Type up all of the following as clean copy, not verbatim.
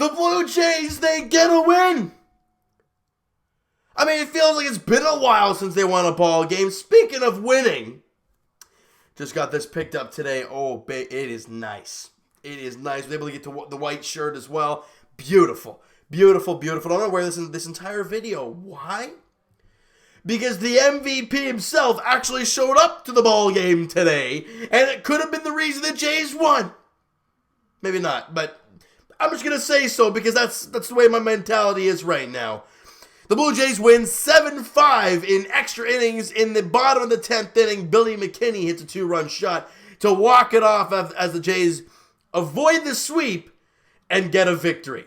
The Blue Jays, they get a win. I mean, it feels like it's been a while since they won a ball game. Speaking of winning, just got this picked up today. Oh, it is nice. It is nice. We're able to get to the white shirt as well. Beautiful. Beautiful, beautiful. I'm going to wear this entire video. Why? Because the MVP himself actually showed up to the ball game today, and it could have been the reason the Jays won. Maybe not, but I'm just going to say so because that's the way my mentality is right now. The Blue Jays win 7-5 in extra innings. In the bottom of the 10th inning, Billy McKinney hits a 2-run shot to walk it off as the Jays avoid the sweep and get a victory.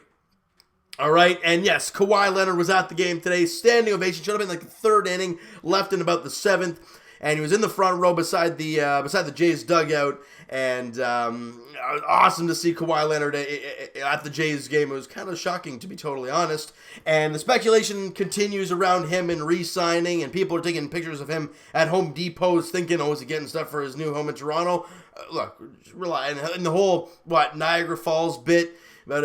All right, and yes, Kawhi Leonard was at the game today. Standing ovation. Should have been like the third inning, left in about the 7th, and he was in the front row beside the Jays dugout. And awesome to see Kawhi Leonard at the Jays game. It was kind of shocking, to be totally honest. And the speculation continues around him and re-signing, and people are taking pictures of him at Home Depots thinking, oh, is he getting stuff for his new home in Toronto? Look, rely. And the whole, Niagara Falls bit about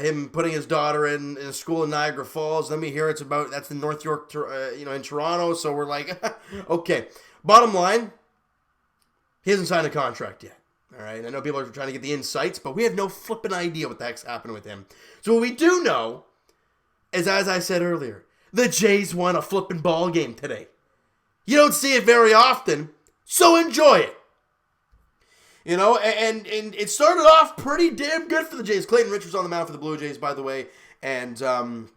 him putting his daughter in a school in Niagara Falls. Then we hear that's in North York, in Toronto. So we're like, okay. Bottom line, he hasn't signed a contract yet. All right, I know people are trying to get the insights, but we have no flipping idea what the heck's happening with him. So what we do know is, as I said earlier, the Jays won a flipping ball game today. You don't see it very often, so enjoy it. And it started off pretty damn good for the Jays. Clayton Richards on the mound for the Blue Jays, by the way, and on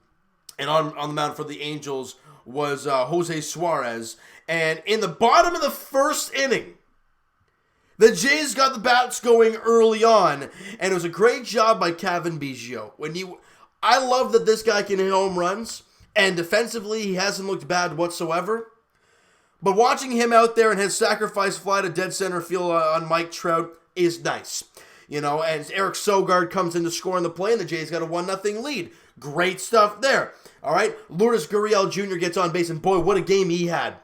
the mound for the Angels was Jose Suarez. And in the bottom of the first inning, the Jays got the bats going early on, and it was a great job by Kevin Biggio. I love that this guy can hit home runs, and defensively he hasn't looked bad whatsoever. But watching him out there and his sacrifice fly to dead center field on Mike Trout is nice. And Eric Sogard comes in to score in the play, and the Jays got a 1-0 lead. Great stuff there. All right, Lourdes Gurriel Jr. gets on base, and boy, what a game he had.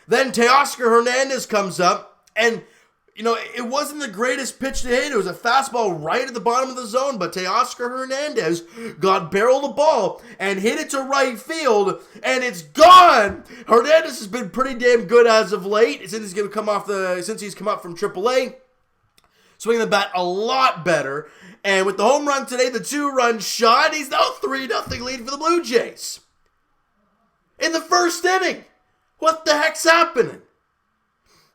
Then Teoscar Hernandez comes up, and it wasn't the greatest pitch to hit. It was a fastball right at the bottom of the zone, but Teoscar Hernandez barreled the ball and hit it to right field, and it's gone. Hernandez has been pretty damn good as of late since he's come up from AAA. Swinging the bat a lot better, and with the home run today, the 2-run shot, he's now 3-0 lead for the Blue Jays. In the first inning, what the heck's happening?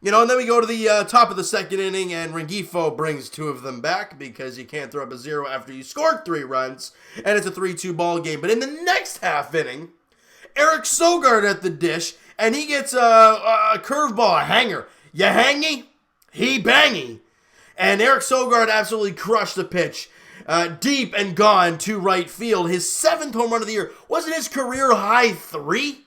And then we go to the top of the second inning, and Rengifo brings 2 of them back because you can't throw up a 0 after you scored 3 runs, and it's a 3-2 ball game. But in the next half inning, Eric Sogard at the dish, and he gets a curveball, a hanger. You hangy? He bangy. And Eric Sogard absolutely crushed the pitch. Deep and gone to right field. His 7th home run of the year. Wasn't his career high 3?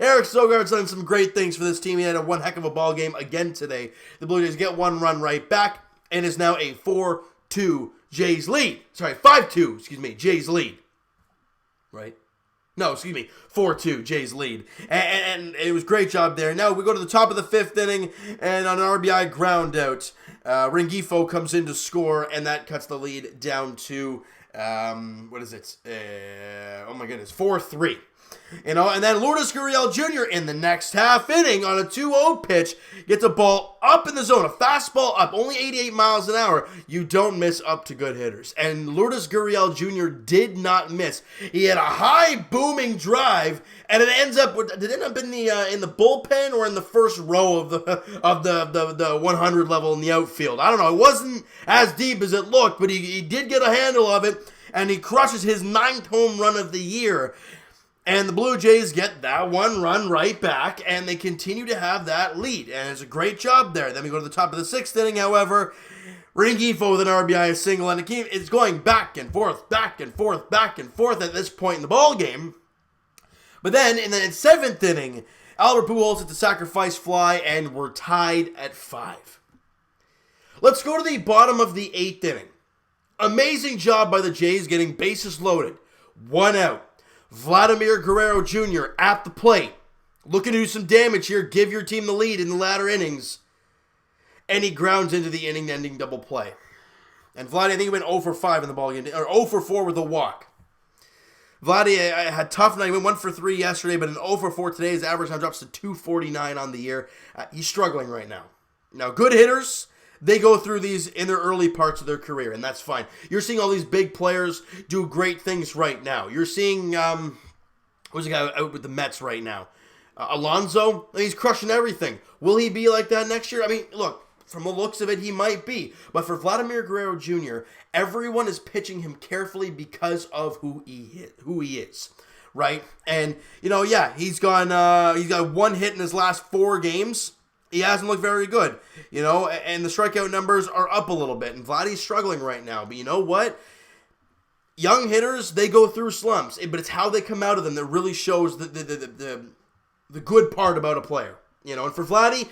Eric Sogard's done some great things for this team. He had one heck of a ball game again today. The Blue Jays get 1 run right back and is now a 4-2 Jays lead. Sorry, 5-2, Jays lead. Right? No, 4-2 Jays lead. And it was a great job there. Now we go to the top of the 5th inning, and on an RBI ground out, Rengifo comes in to score, and that cuts the lead down to, 4-3. And then Lourdes Gurriel Jr. in the next half inning on a 2-0 pitch gets a ball up in the zone, a fastball up, only 88 miles an hour. You don't miss up to good hitters. And Lourdes Gurriel Jr. did not miss. He had a high booming drive, and it ends up in the bullpen or in the first row of the 100 level in the outfield. I don't know. It wasn't as deep as it looked, but he did get a handle of it, and he crushes his 9th home run of the year. And the Blue Jays get that 1 run right back, and they continue to have that lead. And it's a great job there. Then we go to the top of the 6th inning, however. Rengifo with an RBI single, and it's going back and forth at this point in the ball game. But then in the 7th inning, Albert Pujols hit the sacrifice fly, and we're tied at 5. Let's go to the bottom of the 8th inning. Amazing job by the Jays getting bases loaded. 1 out. Vladimir Guerrero Jr. at the plate. Looking to do some damage here. Give your team the lead in the latter innings. And he grounds into the inning-ending double play. And Vladdy, I think he went 0 for 5 in the ball game, or 0 for 4 with a walk. Vladdy had a tough night. He went 1 for 3 yesterday, but an 0 for 4 today. His average now drops to 249 on the year. He's struggling right now. Now, good hitters, they go through these in their early parts of their career, and that's fine. You're seeing all these big players do great things right now. You're seeing, who's the guy out with the Mets right now? Alonso, he's crushing everything. Will he be like that next year? I mean, look, from the looks of it, he might be. But for Vladimir Guerrero Jr., everyone is pitching him carefully because of who he is, right? And, he's got 1 hit in his last 4 games. He hasn't looked very good, and the strikeout numbers are up a little bit. And Vladdy's struggling right now. But you know what? Young hitters, they go through slumps, but it's how they come out of them that really shows the good part about a player. And for Vladdy,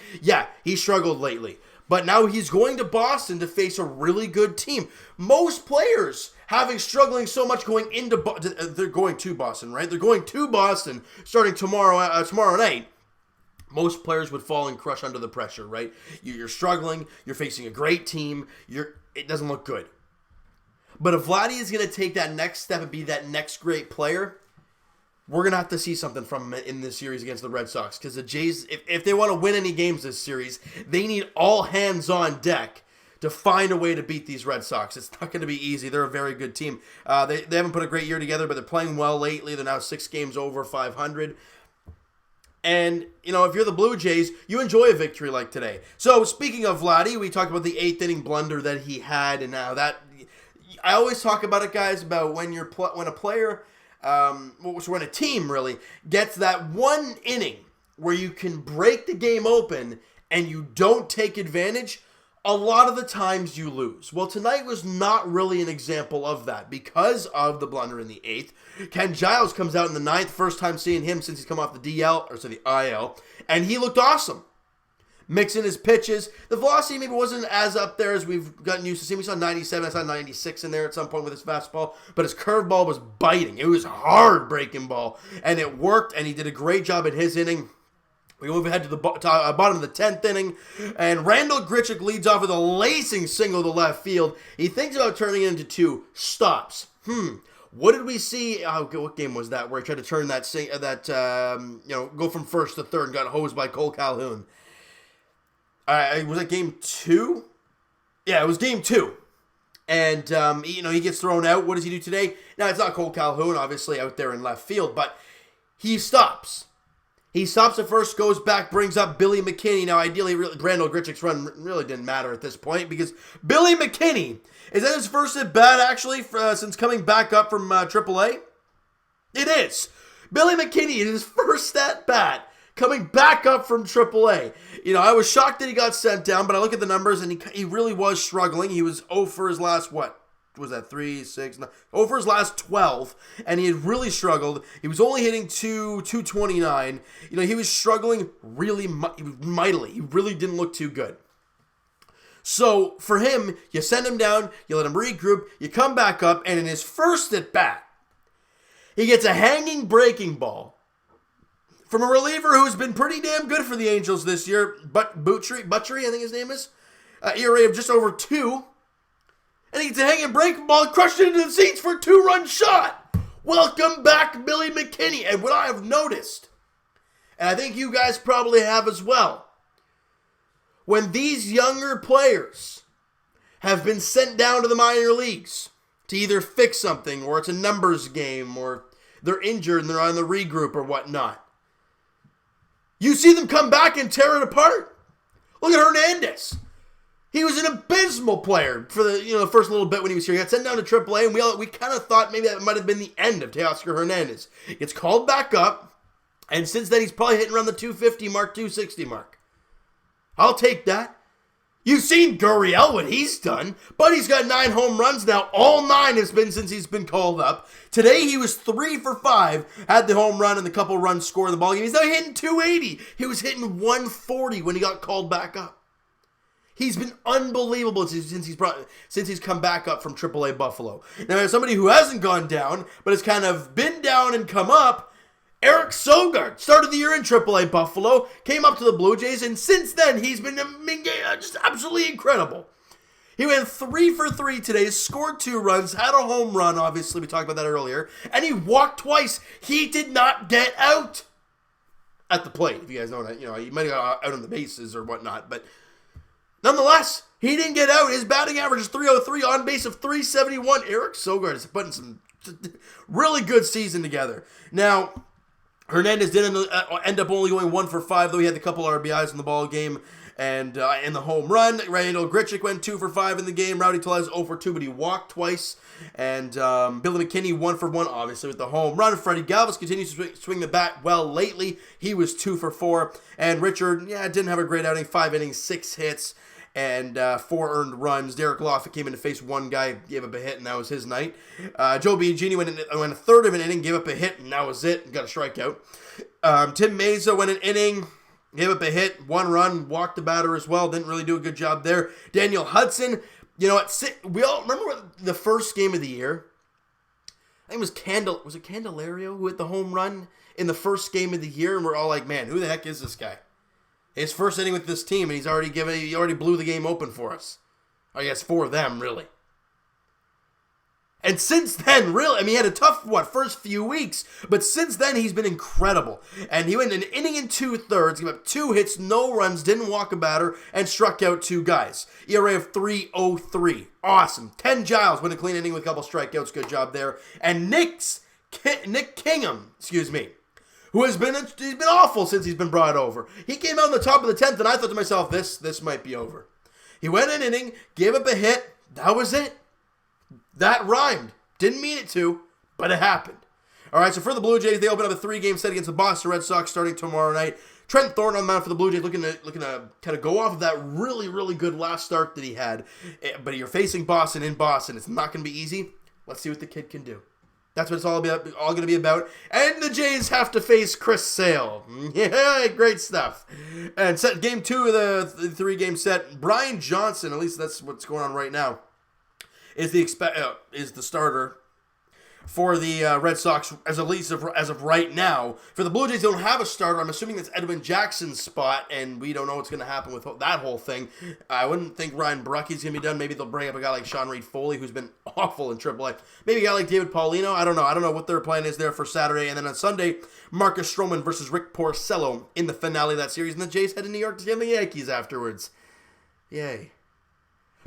he struggled lately. But now he's going to Boston to face a really good team. Most players struggling so much going into they're going to Boston, right? They're going to Boston starting tomorrow night. Most players would fall and crush under the pressure, right? You're struggling. You're facing a great team. It doesn't look good. But if Vladdy is going to take that next step and be that next great player, we're going to have to see something from him in this series against the Red Sox. Because the Jays, if they want to win any games this series, they need all hands on deck to find a way to beat these Red Sox. It's not going to be easy. They're a very good team. They haven't put a great year together, but they're playing well lately. They're now 6 games over 500. And, if you're the Blue Jays, you enjoy a victory like today. So, speaking of Vladdy, we talked about the 8th inning blunder that he had, and now that I always talk about it, guys, about when a player, when a team really gets that 1 inning where you can break the game open and you don't take advantage. A lot of the times you lose. Well, tonight was not really an example of that because of the blunder in the 8th. Ken Giles comes out in the 9th, first time seeing him since he's come off the IL, and he looked awesome. Mixing his pitches. The velocity maybe wasn't as up there as we've gotten used to seeing. We saw 97, I saw 96 in there at some point with his fastball, but his curveball was biting. It was hard breaking ball, and it worked, and he did a great job in his inning. We move ahead to the bottom of the 10th inning, and Randall Grichuk leads off with a lacing single to left field. He thinks about turning it into 2, stops. What did we see? What game was that where he tried to turn go from first to third and got hosed by Cole Calhoun? Was it game 2? Yeah, it was game 2. And, he gets thrown out. What does he do today? Now, it's not Cole Calhoun, obviously, out there in left field, but he stops. He stops at first, goes back, brings up Billy McKinney. Now, ideally, Randall Grichuk's run really didn't matter at this point because Billy McKinney, is that his first at bat, actually, since coming back up from AAA? It is. Billy McKinney is his first at bat coming back up from AAA. I was shocked that he got sent down, but I look at the numbers, and he really was struggling. He was 0 for his last, was that 3, 6, 9, over his last 12, and he had really struggled. He was only hitting 229. He was struggling really mightily. He really didn't look too good. So for him, you send him down, you let him regroup, you come back up, and in his first at bat, he gets a hanging breaking ball from a reliever who's been pretty damn good for the Angels this year, Buttrey, I think his name is, ERA of just over 2. And he gets a hanging breaking ball and crushed it into the seats for a 2-run shot. Welcome back, Billy McKinney. And what I have noticed, and I think you guys probably have as well, when these younger players have been sent down to the minor leagues to either fix something, or it's a numbers game, or they're injured and they're on the regroup or whatnot, you see them come back and tear it apart. Look at Hernandez. He was an abysmal player for the first little bit when he was here. He got sent down to AAA, and we kind of thought maybe that might have been the end of Teoscar Hernandez. He gets called back up, and since then he's probably hitting around the 250 mark, 260 mark. I'll take that. You've seen Gurriel, what he's done. Buddy's got 9 home runs now. All 9 has been since he's been called up. Today he was 3 for 5, had the home run and the couple runs scored in the ballgame. He's now hitting 280. He was hitting 140 when he got called back up. He's been unbelievable since he's come back up from AAA Buffalo. Now, as somebody who hasn't gone down, but has kind of been down and come up, Eric Sogard started the year in AAA Buffalo, came up to the Blue Jays, and since then he's been just absolutely incredible. He went 3 for 3 today, scored 2 runs, had a home run, obviously, we talked about that earlier, and he walked twice. He did not get out at the plate, if you guys know that. You know, he might have got out on the bases or whatnot, but nonetheless, he didn't get out. His batting average is .303, on base of .371. Eric Sogard is putting some really good season together. Now, Hernandez didn't end up only going 1 for 5, though he had a couple RBIs in the ball game. And in the home run, Randall Grichuk went 2 for 5 in the game. Rowdy Tellez 0 for 2, but he walked twice. And Billy McKinney 1 for 1, obviously, with the home run. Freddie Galvis continues to swing the bat well lately. He was 2 for 4. And Richard, didn't have a great outing. 5 innings, 6 hits, and 4 earned runs. Derek Loffitt came in to face one guy, gave up a hit, and that was his night. Joe Biagini went a third of an inning, gave up a hit, and that was it. Got a strikeout. Tim Meza went an inning, gave up a hit, 1 run, walked the batter as well. Didn't really do a good job there. Daniel Hudson, you know what? We all remember the first game of the year. I think it was Candelario who hit the home run in the first game of the year, and we're all like, man, who the heck is this guy? His first inning with this team, and he already blew the game open for us. I guess for them, really. And since then, really, I mean, he had a tough, first few weeks, but since then, he's been incredible. And he went an inning and 2/3, gave up 2 hits, no runs, didn't walk a batter, and struck out 2 guys. ERA of .303. Awesome. Ken Giles went a clean inning with a couple strikeouts. Good job there. And Nick Kingham, who he's been awful since he's been brought over. He came out in the top of the 10th, and I thought to myself, this might be over. He went an inning, gave up a hit. That was it. That rhymed. Didn't mean it to, but it happened. All right, so for the Blue Jays, they open up a 3-game set against the Boston Red Sox starting tomorrow night. Trent Thornton on the mound for the Blue Jays, looking to kind of go off of that really, really good last start that he had. But you're facing Boston in Boston. It's not going to be easy. Let's see what the kid can do. That's what it's all going to be about. And the Jays have to face Chris Sale. Yeah, great stuff. And game 2 of the 3-game set, Brian Johnson, at least that's what's going on right now, is the starter for the Red Sox, as of right now. For the Blue Jays, they don't have a starter. I'm assuming that's Edwin Jackson's spot, and we don't know what's going to happen with that whole thing. I wouldn't think Ryan Brucky's going to be done. Maybe they'll bring up a guy like Sean Reed Foley, who's been awful in AAA. Maybe a guy like David Paulino. I don't know what their plan is there for Saturday. And then on Sunday, Marcus Stroman versus Rick Porcello in the finale of that series. And the Jays head to New York to get the Yankees afterwards. Yay.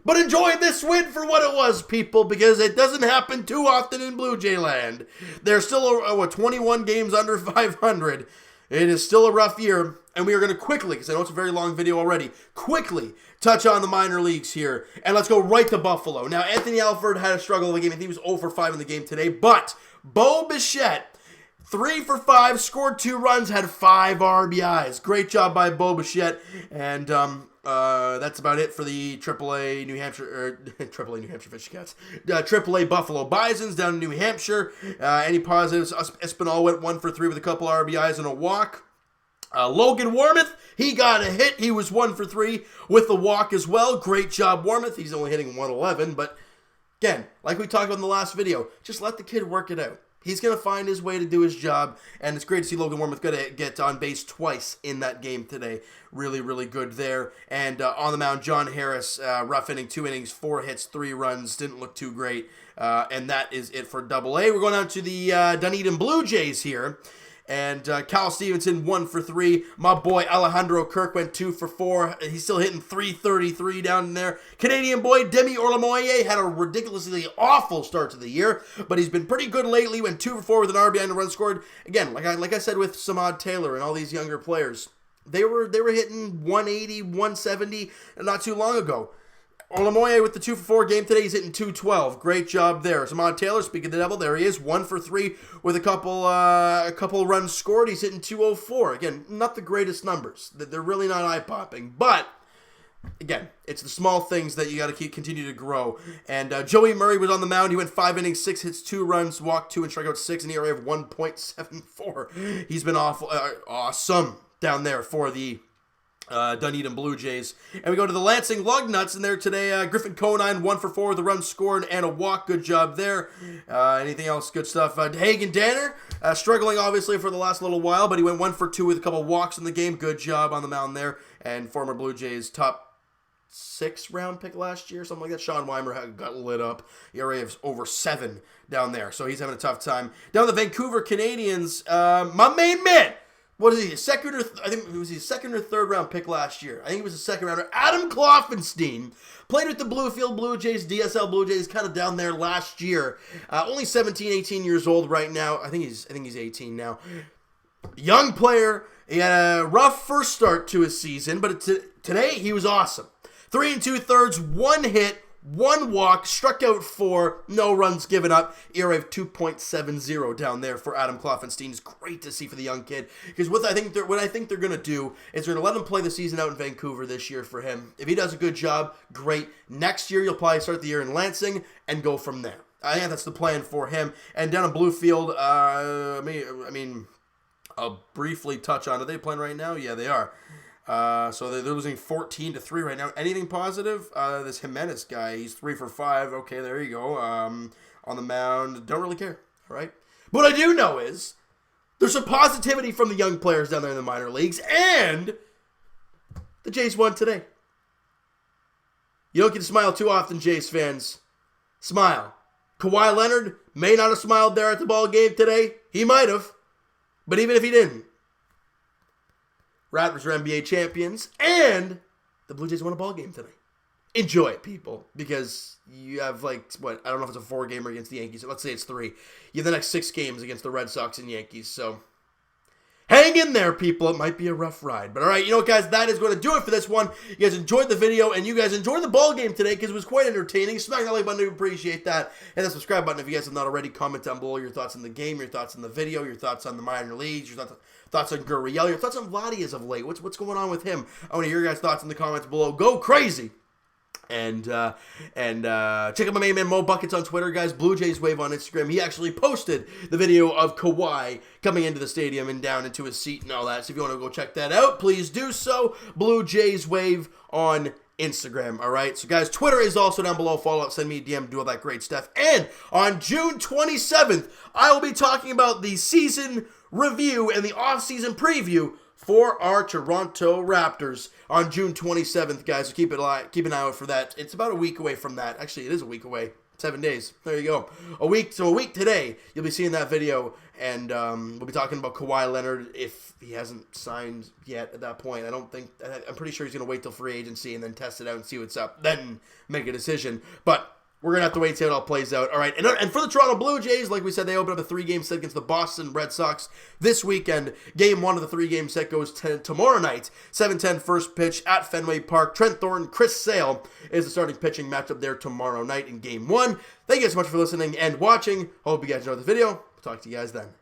But enjoy this win for what it was, people, because it doesn't happen too often in Blue Jay land. They're still 21 games under 500. It is still a rough year, and we are going to quickly, because I know it's a very long video already, quickly touch on the minor leagues here, and let's go right to Buffalo. Now, Anthony Alford had a struggle in the game. I think he was 0 for 5 in the game today, but Bo Bichette, 3 for 5, scored 2 runs, had 5 RBIs. Great job by Bo Bichette, and that's about it for the AAA New Hampshire Fish Cats. AAA Buffalo Bisons down in New Hampshire. Any positives? Espinal went 1 for 3 with a couple RBIs and a walk. Logan Warmoth, he got a hit. He was 1 for 3 with the walk as well. Great job, Warmoth. He's only hitting 111, but again, like we talked about in the last video, just let the kid work it out. He's going to find his way to do his job, and it's great to see Logan Warmoth going to get on base twice in that game today. Really, really good there. And on the mound, John Harris, rough inning, 2 innings, 4 hits, 3 runs, didn't look too great. And that is it for Double-A. We're going on to the Dunedin Blue Jays here. And Kyle Stevenson, 1 for 3. My boy Alejandro Kirk went 2 for 4. He's still hitting .333 down there. Canadian boy Demi Orlamoye had a ridiculously awful start to the year, but he's been pretty good lately. Went 2 for 4 with an RBI and a run scored. Again, like I said with Samad Taylor and all these younger players, they were hitting 180, 170 not too long ago. Olamoye with the 2 for 4 game today. He's hitting .212. Great job there. Samad Taylor, speaking of the devil, there he is. 1 for 3 with a couple runs scored. He's hitting .204. Again, not the greatest numbers. They're really not eye-popping. But, again, it's the small things that you got to continue to grow. And Joey Murray was on the mound. He went 5 innings, 6 hits, 2 runs, walked 2, and struck out 6, an ERA of 1.74. He's been awesome down there for the Dunedin Blue Jays. And we go to the Lansing Lugnuts, and there today, Griffin Conine, 1 for 4 with a run scored and a walk. Good job there. Anything else? Good stuff. Hagen Danner, struggling obviously for the last little while, but he went 1 for 2 with a couple walks in the game. Good job on the mound there. And former Blue Jays top 6th-round pick last year, something like that. Sean Weimer got lit up. ERA of over 7 down there, so he's having a tough time. Down the Vancouver Canadians, my main man. What is he? I think it was his 2nd or 3rd round pick last year. I think it was a 2nd rounder. Adam Kloffenstein played with the Bluefield Blue Jays, DSL Blue Jays, kind of down there last year. Only 17, 18 years old right now. I think he's 18 now. Young player. He had a rough first start to his season, but today he was awesome. 3 2/3, 1 hit, 1 walk, struck out 4, no runs given up. ERA of 2.70 down there for Adam Kloffenstein. It's great to see for the young kid, because what I think they're going to do is they're going to let him play the season out in Vancouver this year for him. If he does a good job, great. Next year, you'll probably start the year in Lansing and go from there. I think that's the plan for him. And down in Bluefield, I'll briefly touch on. Are they playing right now? Yeah, they are. So they're losing 14-3 right now. Anything positive? This Jimenez guy, he's 3 for 5. Okay, there you go. On the mound, don't really care. All right. But what I do know is there's some positivity from the young players down there in the minor leagues, and the Jays won today. You don't get to smile too often, Jays fans. Smile. Kawhi Leonard may not have smiled there at the ball game today. He might have. But even if he didn't, Raptors are NBA champions, and the Blue Jays won a ball game today. Enjoy it, people, because you have, I don't know if it's a 4-gamer against the Yankees. Let's say it's 3. You have the next 6 games against the Red Sox and Yankees, so hang in there, people. It might be a rough ride. But all right, you know what, guys? That is going to do it for this one. You guys enjoyed the video, and you guys enjoyed the ball game today because it was quite entertaining. Smack that like button. We appreciate that. And the subscribe button if you guys have not already. Comment down below your thoughts on the game, your thoughts on the video, your thoughts on the minor leagues, your thoughts on Gurriel, your thoughts on Vladdy as of late. What's going on with him? I want to hear your guys' thoughts in the comments below. Go crazy! And check out my main man Mo Buckets on Twitter, guys. Blue Jays Wave on Instagram. He actually posted the video of Kawhi coming into the stadium and down into his seat and all that. So if you want to go check that out, please do so. Blue Jays Wave on Instagram. All right. So guys, Twitter is also down below. Follow up, send me a DM, do all that great stuff. And on June 27th, I will be talking about the season review and the off-season preview for our Toronto Raptors on June 27th, guys. So keep an eye out for that. It's about a week away from that. Actually, it is a week away. 7 days. There you go. A week today, you'll be seeing that video, and we'll be talking about Kawhi Leonard if he hasn't signed yet at that point. I'm pretty sure he's going to wait till free agency and then test it out and see what's up, then make a decision. But we're going to have to wait and see how it all plays out. All right, and for the Toronto Blue Jays, like we said, they opened up a 3-game set against the Boston Red Sox this weekend. Game 1 of the 3-game set goes tomorrow night, 7:10 first pitch at Fenway Park. Trent Thornton, Chris Sale is the starting pitching matchup there tomorrow night in Game 1. Thank you guys so much for listening and watching. Hope you guys enjoyed the video. Talk to you guys then.